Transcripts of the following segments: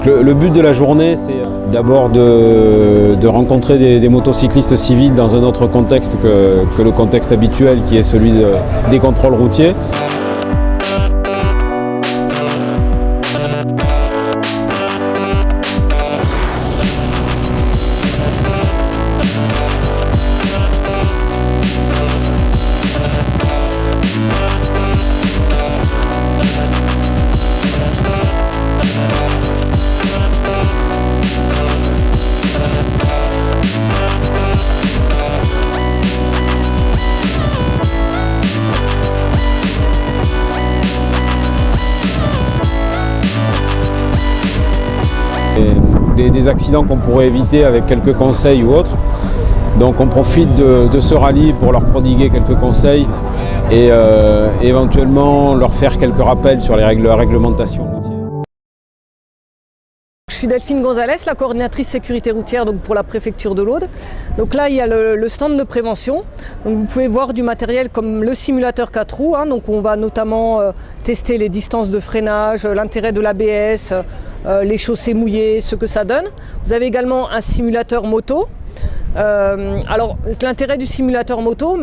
Le but de la journée, c'est d'abord de rencontrer des motocyclistes civils dans un autre contexte que le contexte habituel qui est celui des contrôles routiers. Des accidents qu'on pourrait éviter avec quelques conseils ou autres. Donc on profite de ce rallye pour leur prodiguer quelques conseils et éventuellement leur faire quelques rappels sur la réglementation routière. Je suis Delphine Gonzalez, la coordinatrice sécurité routière donc pour la préfecture de l'Aude. Donc là il y a le stand de prévention. Donc vous pouvez voir du matériel comme le simulateur 4 roues. Donc on va notamment tester les distances de freinage, l'intérêt de l'ABS, les chaussées mouillées, ce que ça donne. Vous avez également un simulateur moto. Alors l'intérêt du simulateur moto,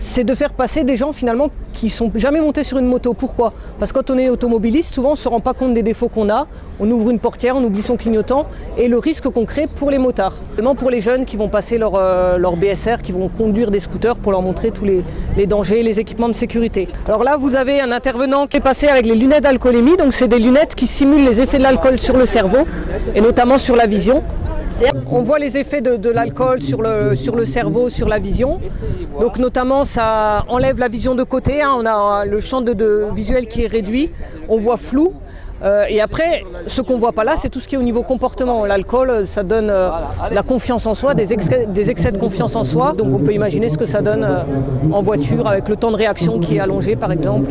c'est de faire passer des gens finalement qui ne sont jamais montés sur une moto. Pourquoi? Parce que quand on est automobiliste, souvent on ne se rend pas compte des défauts qu'on a. On ouvre une portière, on oublie son clignotant et le risque qu'on crée pour les motards. Vraiment pour les jeunes qui vont passer leur BSR, qui vont conduire des scooters pour leur montrer tous les dangers, les équipements de sécurité. Alors là, vous avez un intervenant qui est passé avec les lunettes d'alcoolémie. Donc c'est des lunettes qui simulent les effets de l'alcool sur le cerveau et notamment sur la vision. On voit les effets de l'alcool sur le cerveau, sur la vision. Donc notamment ça enlève la vision de côté, on a le champ de visuel qui est réduit, on voit flou. Et après, ce qu'on ne voit pas là, c'est tout ce qui est au niveau comportement. L'alcool, ça donne la confiance en soi, des excès de confiance en soi. Donc on peut imaginer ce que ça donne en voiture avec le temps de réaction qui est allongé par exemple.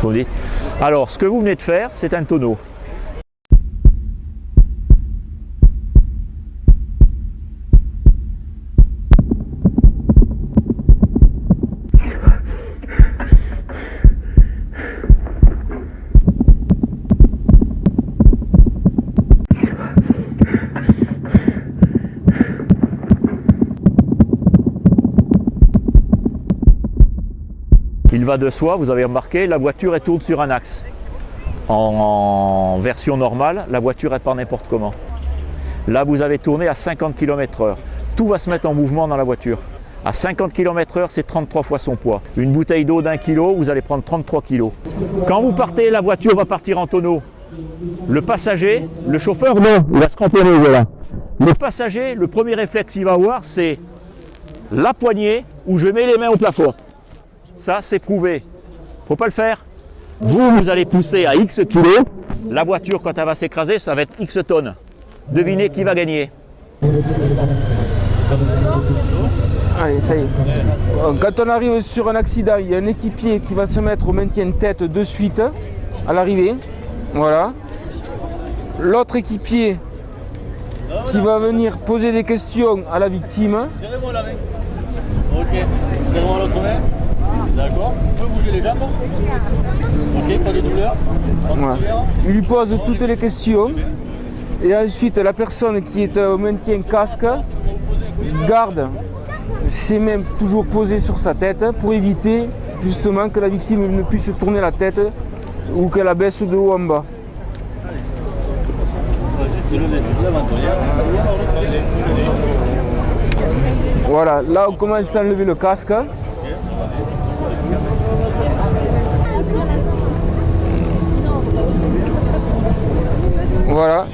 Vous dites. Alors ce que vous venez de faire, c'est un tonneau. Il va de soi, vous avez remarqué, la voiture elle tourne sur un axe. En version normale, la voiture elle part n'importe comment. Là, vous avez tourné à 50 km/h. Tout va se mettre en mouvement dans la voiture. À 50 km/h, c'est 33 fois son poids. Une bouteille d'eau d'1 kg, vous allez prendre 33 kg. Quand vous partez, la voiture va partir en tonneau. Le passager, le chauffeur, non, il va se cramponner, voilà. Le passager, le premier réflexe qu'il va avoir, c'est la poignée où je mets les mains au plafond. Ça, c'est prouvé. Faut pas le faire. Vous allez pousser à X kilos. La voiture, quand elle va s'écraser, ça va être X tonnes. Devinez qui va gagner. Allez, ça y est. Quand on arrive sur un accident, il y a un équipier qui va se mettre au maintien de tête de suite à l'arrivée. Voilà. L'autre équipier qui va venir poser des questions à la victime. Serrez-moi la main. Ok. Serrez-moi l'autre main. D'accord. Vous pouvez bouger les jambes. Ok, pas de douleur. Voilà. Il lui pose toutes les questions. Et ensuite, la personne qui est au maintien casque garde ses mains toujours posées sur sa tête pour éviter justement que la victime ne puisse tourner la tête ou qu'elle la baisse de haut en bas. Voilà, là on commence à enlever le casque. Voilà.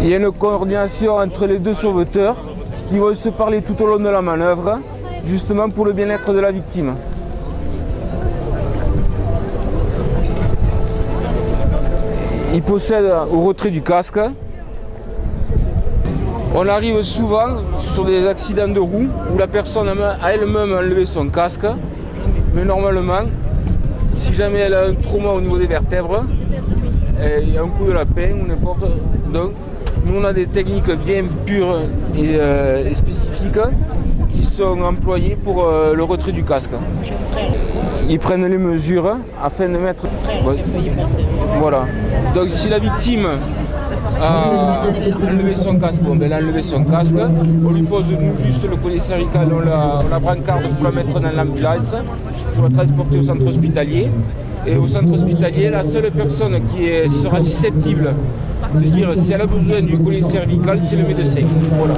Il y a une coordination entre les deux sauveteurs qui vont se parler tout au long de la manœuvre, justement pour le bien-être de la victime. Il procède au retrait du casque. On arrive souvent sur des accidents de roue où la personne a elle-même enlevé son casque, mais normalement, si jamais elle a un trauma au niveau des vertèbres, il y a un coup de lapin ou n'importe. Donc, nous on a des techniques bien pures et spécifiques sont employés pour le retrait du casque. Ils prennent les mesures afin de mettre... Ouais. Voilà. Donc si la victime a enlevé son casque, bon, ben, elle a enlevé son casque, on lui pose nous juste le collier cervical, on la brancarde pour la mettre dans l'ambulance, pour la transporter au centre hospitalier. Et au centre hospitalier, la seule personne qui sera susceptible de dire si elle a besoin du collier cervical, c'est le médecin. Voilà.